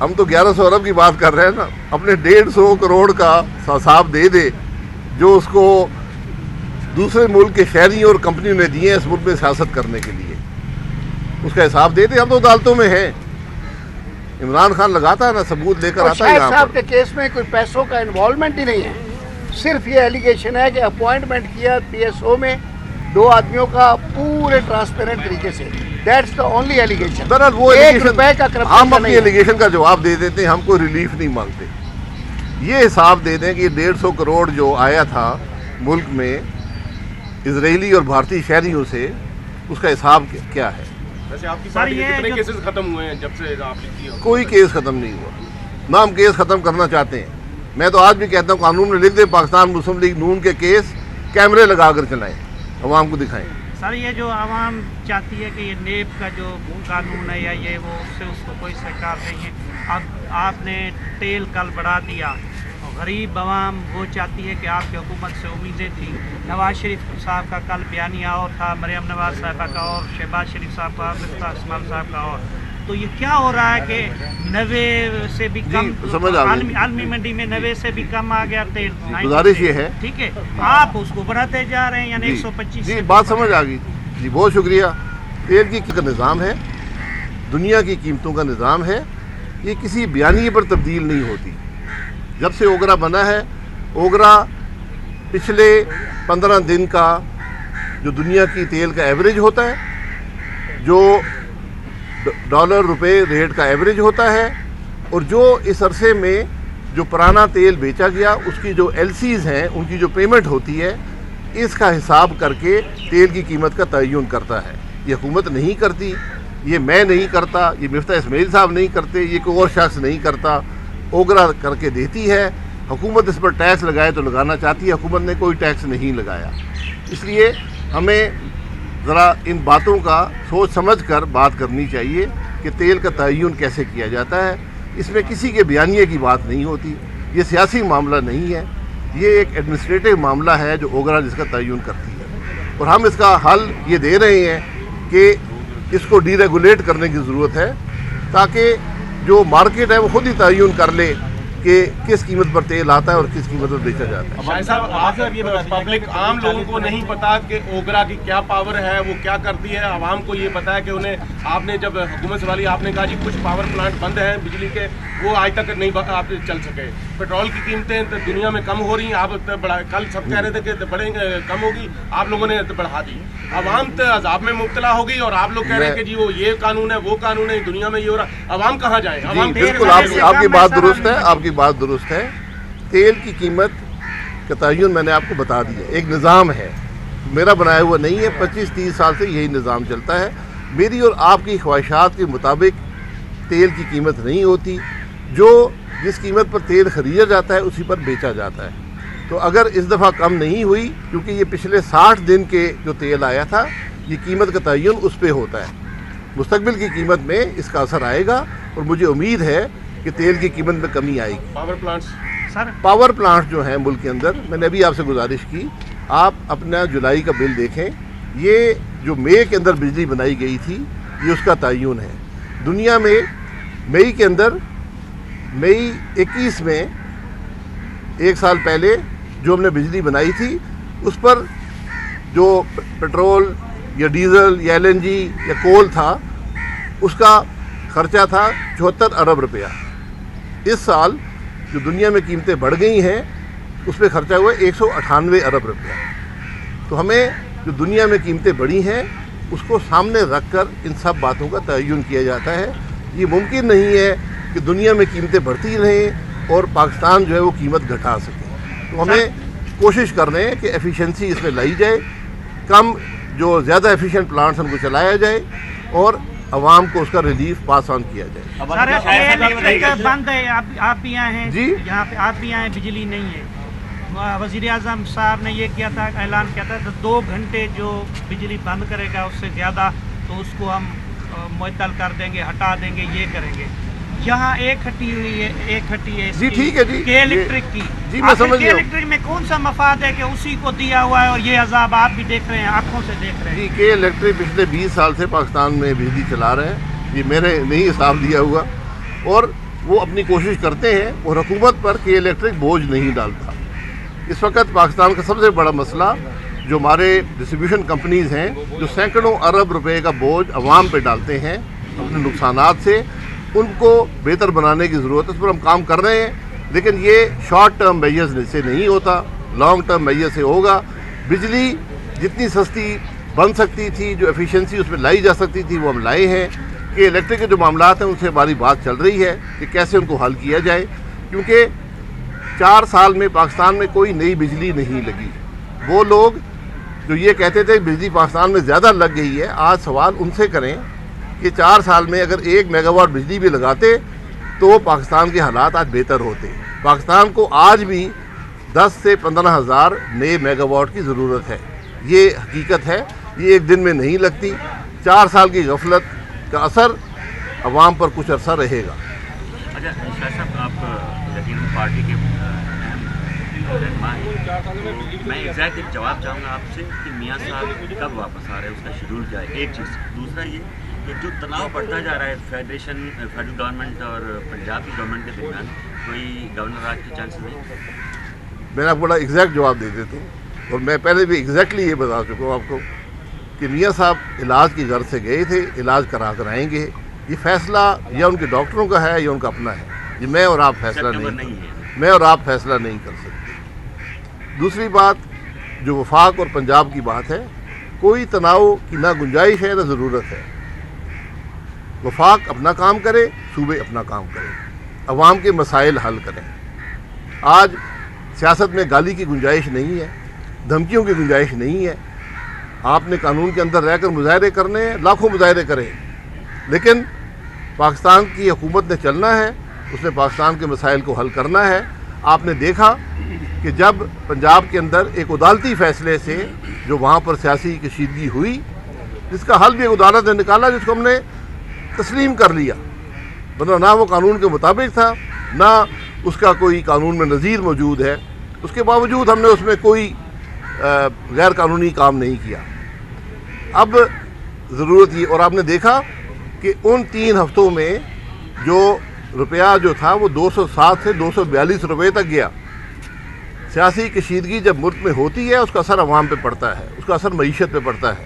ہم تو 1100 ارب کی بات کر رہے ہیں نا. اپنے 150 کروڑ کا حساب دے دے جو اس کو دوسرے ملک کے شہریوں اور کمپنیوں نے دیے ہیں اس ملک میں سیاست کرنے کے لیے, اس کا حساب دے دے. ہم تو عدالتوں میں ہیں. عمران خان لگاتا ہے نا, ثبوت لے کر آتا ہے شاہد یہاں صاحب پر. کے کیس میں کوئی پیسوں کا انوالومنٹ ہی نہیں ہے, صرف یہ ایلیگیشن ہے کہ اپوائنٹمنٹ کیا پی ایس او میں 2 آدمیوں کا پورے ٹرانسپیرنٹ طریقے سے. That's the only allegation. بہرحال وہ ایک روپے کا ہم کرپشن اپنی نہیں ہے. ایلیگیشن کا جواب دے دیتے ہیں, ہم کوئی ریلیف نہیں مانگتے. یہ حساب دے دیں کہ 150 کروڑ جو آیا تھا ملک میں اسرائیلی اور بھارتی شہریوں سے, اس کا حساب کیا ہے. ویسے آپ کی پارٹی کے کتنے کیسز ختم ہوئے ہیں جب سے آپ لکھتی ہو؟ کوئی کیس ختم نہیں ہوا, نہ ہم کیس ختم کرنا چاہتے ہیں. میں تو آج بھی کہتا ہوں قانون میں لکھ دیں پاکستان مسلم لیگ نون کے کیس کیمرے لگا کر چلائیں, عوام کو دکھائیں. سر یہ جو عوام چاہتی ہے کہ یہ نیب کا جو قانون ہے یا یہ وہ, اس سے اس کو کوئی سرکار نہیں ہے. اب آپ نے تیل کل بڑھا دیا, غریب عوام وہ چاہتی ہے کہ آپ کی حکومت سے امیدیں تھیں. نواز شریف صاحب کا کل بیانیہ اور تھا, مریم نواز صاحبہ کا اور, شہباز شریف صاحب کا, مفتاح اسماعیل صاحب کا اور. تو یہ کیا ہو رہا ہے کہ 90 سے بھی کم عالمی منڈی میں 90 سے بھی کم آ گیا تیل. گزارش یہ ہے, ٹھیک ہے, آپ اس کو بڑھاتے جا رہے ہیں یعنی 125. جی بات سمجھ آ گئی جی, بہت شکریہ. تیل کی کا نظام ہے, دنیا کی قیمتوں کا نظام ہے, یہ کسی بیانیے پر تبدیل نہیں ہوتی. جب سے اوگرا بنا ہے, اوگرا پچھلے 15 دن کا جو دنیا کی تیل کا ایوریج ہوتا ہے, جو ڈالر روپے ریٹ کا ایوریج ہوتا ہے, اور جو اس عرصے میں جو پرانا تیل بیچا گیا اس کی جو ایل سیز ہیں ان کی جو پیمنٹ ہوتی ہے, اس کا حساب کر کے تیل کی قیمت کا تعین کرتا ہے. یہ حکومت نہیں کرتی, یہ میں نہیں کرتا, یہ مفتاح اسماعیل صاحب نہیں کرتے, یہ کوئی اور شخص نہیں کرتا. اوگرا کر کے دیتی ہے. حکومت اس پر ٹیکس لگائے تو لگانا چاہتی ہے, حکومت نے کوئی ٹیکس نہیں لگایا. اس لیے ہمیں ذرا ان باتوں کا سوچ سمجھ کر بات کرنی چاہیے کہ تیل کا تعین کیسے کیا جاتا ہے. اس میں کسی کے بیانیے کی بات نہیں ہوتی, یہ سیاسی معاملہ نہیں ہے, یہ ایک ایڈمنسٹریٹو معاملہ ہے جو اوگرا جس کا تعین کرتی ہے. اور ہم اس کا حل یہ دے رہے ہیں کہ اس کو ڈی ریگولیٹ کرنے کی ضرورت ہے, تاکہ جو مارکیٹ ہے وہ خود ہی تعین کر لے کہ کس قیمت پر تیل آتا ہے اور کس قیمت پر بیچا جاتا ہے. شاہد صاحب, آخر یہ پبلک عام لوگوں کو نہیں پتا کہ اوگرا کی کیا پاور ہے, وہ کیا کرتی ہے. عوام کو یہ پتا ہے کہ انہیں, آپ نے جب حکومت سنبھالی آپ نے کہا جی کچھ پاور پلانٹ بند ہیں بجلی کے, وہ آج تک نہیں آپ چل سکے. پیٹرول کی قیمتیں دنیا میں کم ہو رہی ہیں, آپ کل سب کہہ رہے تھے کہ بڑھیں کم ہوگی, آپ لوگوں نے بڑھا دی. عوام تو عذاب میں مبتلا ہو گئی اور آپ لوگ کہہ رہے ہیں کہ جی وہ یہ قانون ہے وہ قانون ہے, دنیا میں یہ ہو رہا. عوام کہاں جائیں؟ عوام بالکل آپ کی بات درست ہے, آپ کی بات درست ہے. تیل کی قیمت کا تعین میں نے آپ کو بتا دیا, ایک نظام ہے, میرا بنایا ہوا نہیں ہے. 25-30 سال سے یہی نظام چلتا ہے. میری اور آپ کی خواہشات کے مطابق تیل کی قیمت نہیں ہوتی. جو جس قیمت پر تیل خریدا جاتا ہے اسی پر بیچا جاتا ہے. تو اگر اس دفعہ کم نہیں ہوئی, کیونکہ یہ پچھلے 60 دن کے جو تیل آیا تھا, یہ قیمت کا تعین اس پہ ہوتا ہے. مستقبل کی قیمت میں اس کا اثر آئے گا, اور مجھے امید ہے کہ تیل کی قیمت میں کمی آئے گی. پاور پلانٹ جو ہیں ملک کے اندر, میں نے ابھی آپ سے گزارش کی, آپ اپنا جولائی کا بل دیکھیں. یہ جو مئی کے اندر بجلی بنائی گئی تھی یہ اس کا تعین ہے. دنیا میں مئی کے اندر, مئی 21 میں, ایک سال پہلے جو ہم نے بجلی بنائی تھی, اس پر جو پٹرول یا ڈیزل یا LNG یا کول تھا, اس کا خرچہ تھا 74 ارب روپیہ. اس سال جو دنیا میں قیمتیں بڑھ گئی ہیں اس پہ خرچہ ہوا 198 ارب روپیہ. تو ہمیں جو دنیا میں قیمتیں بڑھی ہیں اس کو سامنے رکھ کر ان سب باتوں کا تعین کیا جاتا ہے. یہ ممکن نہیں ہے کہ دنیا میں قیمتیں بڑھتی رہیں اور پاکستان جو ہے وہ قیمت گھٹا سکے. تو ہمیں کوشش کر رہے ہیں کہ ایفیشنسی اس میں لائی جائے, کم جو زیادہ ایفیشینٹ پلانٹس ان کو چلایا جائے, اور عوام کو اس کا ریلیف پاس آن کیا جائے. بند ہے, آپ بھی آئے ہیں جی, یہاں پہ آپ بھی آئے ہیں, بجلی نہیں ہے. وزیر اعظم صاحب نے یہ کیا تھا, اعلان کیا تھا 2 گھنٹے جو بجلی بند کرے گا اس سے زیادہ تو اس کو ہم معطل کر دیں گے, ہٹا دیں گے, یہ کریں گے. یہاں ایک ہٹی ہوئی ہے, ایک ہٹی ہے جی ٹھیک ہے جی, کے الیکٹرک کی. جی میں سمجھ گیا. الیکٹرک میں کون سا مفاد ہے کہ اسی کو دیا ہوا ہے, اور یہ عذاب آپ بھی دیکھ رہے ہیں, آنکھوں سے دیکھ رہے ہیں. جی کے الیکٹرک پچھلے 20 سال سے پاکستان میں بجلی چلا رہے ہیں, یہ میں نے نہیں حساب دیا ہوا, اور وہ اپنی کوشش کرتے ہیں اور حکومت پر کہ الیکٹرک بوجھ نہیں ڈالتا. اس وقت پاکستان کا سب سے بڑا مسئلہ جو ہمارے ڈسٹریبیوشن کمپنیز ہیں جو سینکڑوں ارب روپے کا بوجھ عوام پہ ڈالتے ہیں اپنے نقصانات سے، ان کو بہتر بنانے کی ضرورت ہے. اس پر ہم کام کر رہے ہیں، لیکن یہ شارٹ ٹرم میجرز سے نہیں ہوتا، لانگ ٹرم میجر سے ہوگا. بجلی جتنی سستی بن سکتی تھی، جو ایفیشنسی اس میں لائی جا سکتی تھی، وہ ہم لائے ہیں. کہ الیکٹرک کے جو معاملات ہیں ان سے ہماری بات چل رہی ہے کہ کیسے ان کو حل کیا جائے، کیونکہ 4 سال میں پاکستان میں کوئی نئی بجلی نہیں لگی. وہ لوگ جو یہ کہتے تھے بجلی پاکستان میں زیادہ لگ گئی ہے، آج سوال ان سے کریں کہ 4 سال میں اگر 1 میگا واٹ بجلی بھی لگاتے تو پاکستان کے حالات آج بہتر ہوتے. پاکستان کو آج بھی 10 سے 15 ہزار نئے میگا واٹ کی ضرورت ہے. یہ حقیقت ہے، یہ ایک دن میں نہیں لگتی. 4 سال کی غفلت کا اثر عوام پر کچھ عرصہ رہے گا. اچھا شاہ صاحب، آپ یقیناً پارٹی کے رہنما ہیں. میں ایگزیکٹ ایک جواب چاہوں گا آپ سے کہ میاں صاحب کب واپس آ رہے ہیں، اس کا شیڈول کیا ہے، ایک چیز. دوسرا یہ کہ جو تناؤ بڑھتا جا رہا ہے فیڈرل گورنمنٹ اور پنجاب کی گورنمنٹ کے درمیان، کوئی گورنر راج کے چانس نہیں؟ میں نے بڑا ایگزیکٹ جواب دے دیتا ہوں، اور میں پہلے بھی ایگزیکٹلی یہ بتا چکا ہوں آپ کو کہ میاں صاحب علاج کی غرض سے گئے تھے، علاج کرا کر آئیں گے. یہ فیصلہ یا ان کے ڈاکٹروں کا ہے یا ان کا اپنا ہے. یہ میں اور آپ فیصلہ میں اور آپ فیصلہ نہیں کر سکتے. دوسری بات جو وفاق اور پنجاب کی بات ہے، کوئی تناؤ کی نہ گنجائش ہے نہ ضرورت ہے. وفاق اپنا کام کرے، صوبے اپنا کام کرے، عوام کے مسائل حل کریں. آج سیاست میں گالی کی گنجائش نہیں ہے، دھمکیوں کی گنجائش نہیں ہے. آپ نے قانون کے اندر رہ کر مظاہرے کرنے ہیں، لاکھوں مظاہرے کریں، لیکن پاکستان کی حکومت نے چلنا ہے، اس نے پاکستان کے مسائل کو حل کرنا ہے. آپ نے دیکھا کہ جب پنجاب کے اندر ایک عدالتی فیصلے سے جو وہاں پر سیاسی کشیدگی ہوئی، جس کا حل بھی ایک عدالت نے نکالا، جس کو ہم نے تسلیم کر لیا، ورنہ نہ وہ قانون کے مطابق تھا نہ اس کا کوئی قانون میں نظیر موجود ہے. اس کے باوجود ہم نے اس میں کوئی غیر قانونی کام نہیں کیا. اب ضرورت یہ، اور آپ نے دیکھا کہ ان 3 ہفتوں میں جو روپیہ جو تھا وہ 207 سے 242 روپے تک گیا. سیاسی کشیدگی جب ملک میں ہوتی ہے اس کا اثر عوام پہ پڑتا ہے، اس کا اثر معیشت پہ پڑتا ہے.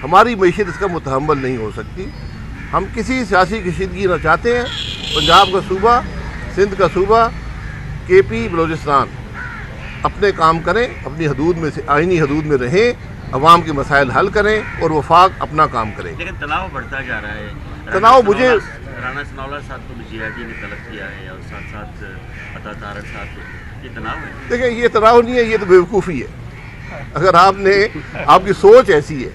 ہماری معیشت اس کا متحمل نہیں ہو سکتی. ہم کسی سیاسی کشیدگی نہ چاہتے ہیں. پنجاب کا صوبہ، سندھ کا صوبہ، کے پی، بلوچستان اپنے کام کریں، اپنی حدود میں سے آئینی حدود میں رہیں، عوام کے مسائل حل کریں، اور وفاق اپنا کام کریں. لیکن تناؤ بڑھتا جا رہا ہے. تناؤ مجھے رانا ثناءاللہ صاحب کو بھی جی آئی ٹی نے طلب کیا ہے، اور ساتھ ساتھ عطا طارق صاحب کو. یہ تناؤ ہے؟ دیکھیں، یہ تناؤ نہیں ہے، یہ تو بیوقوفی ہے. اگر آپ کی سوچ ایسی ہے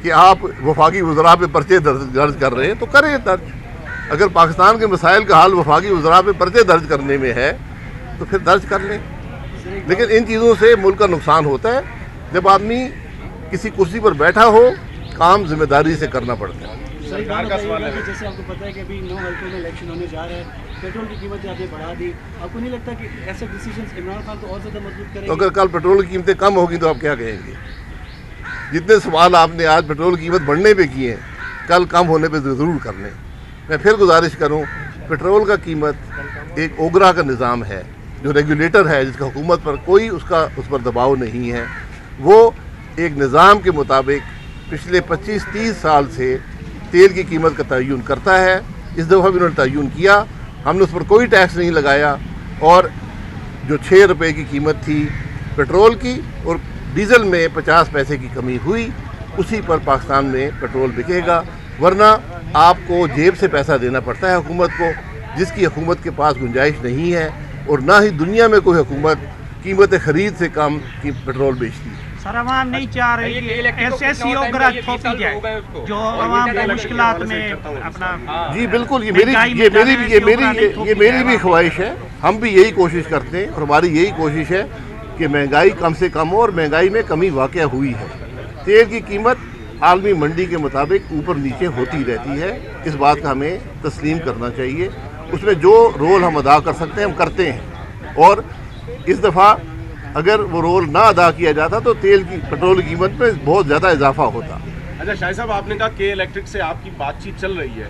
کہ آپ وفاقی وزراء پہ پرچے درج کر رہے ہیں تو کریں درج. اگر پاکستان کے مسائل کا حل وفاقی وزراء پہ پرچے درج کرنے میں ہے تو پھر درج کر لیں. لیکن ان چیزوں سے ملک کا نقصان ہوتا ہے. جب آدمی کسی کرسی پر بیٹھا ہو، کام ذمہ داری سے کرنا پڑتا ہے. سرکار کا سوال ہے، جیسے آپ کو پتہ ہے کہ ابھی 9 حلقوں میں الیکشن ہونے جا رہا ہے، پیٹرول کی قیمتیں آپ نے بڑھا دی. آپ کو نہیں لگتا کہ ایسے ڈیسیجنز عمران خان کو اور زیادہ مضبوط کریں گے؟ تو اگر کل پیٹرول کی قیمتیں کم ہوگی تو آپ کیا کہیں گے؟ جتنے سوال آپ نے آج پیٹرول کی قیمت بڑھنے پہ کیے ہیں، کل کم ہونے پہ ضرور کر لیں. میں پھر گزارش کروں، پیٹرول کا قیمت ایک اوگرا کا نظام ہے جو ریگولیٹر ہے، جس کا حکومت پر کوئی اس پر دباؤ نہیں ہے. وہ ایک نظام کے مطابق پچھلے 25-30 سال سے تیل کی قیمت کا تعین کرتا ہے. اس دفعہ بھی انہوں نے تعین کیا، ہم نے اس پر کوئی ٹیکس نہیں لگایا. اور جو 6 روپے کی قیمت تھی پیٹرول کی اور ڈیزل میں 50 پیسے کی کمی ہوئی، اسی پر پاکستان میں پیٹرول بکے گا. ورنہ آپ کو جیب سے پیسہ دینا پڑتا ہے حکومت کو، جس کی حکومت کے پاس گنجائش نہیں ہے، اور نہ ہی دنیا میں کوئی حکومت قیمت خرید سے کم کی پیٹرول بیچتی ہے. سر عوام نہیں چاہ رہی کہ ایسی اوگرا تھوپی جائے جو عوام کو مشکلات میں اپنا. جی بالکل، یہ میری بھی خواہش ہے. ہم بھی یہی کوشش کرتے ہیں، اور ہماری یہی کوشش ہے کہ مہنگائی کم سے کم ہو، اور مہنگائی میں کمی واقع ہوئی ہے. تیل کی قیمت عالمی منڈی کے مطابق اوپر نیچے ہوتی رہتی ہے. اس بات کا ہمیں تسلیم کرنا چاہیے. اس میں جو رول ہم ادا کر سکتے ہیں ہم کرتے ہیں، اور اس دفعہ اگر وہ رول نہ ادا کیا جاتا تو پیٹرول کی قیمت میں بہت زیادہ اضافہ ہوتا. اچھا شاہد صاحب، آپ نے کہا کہ الیکٹرک سے آپ کی بات چیت چل رہی ہے،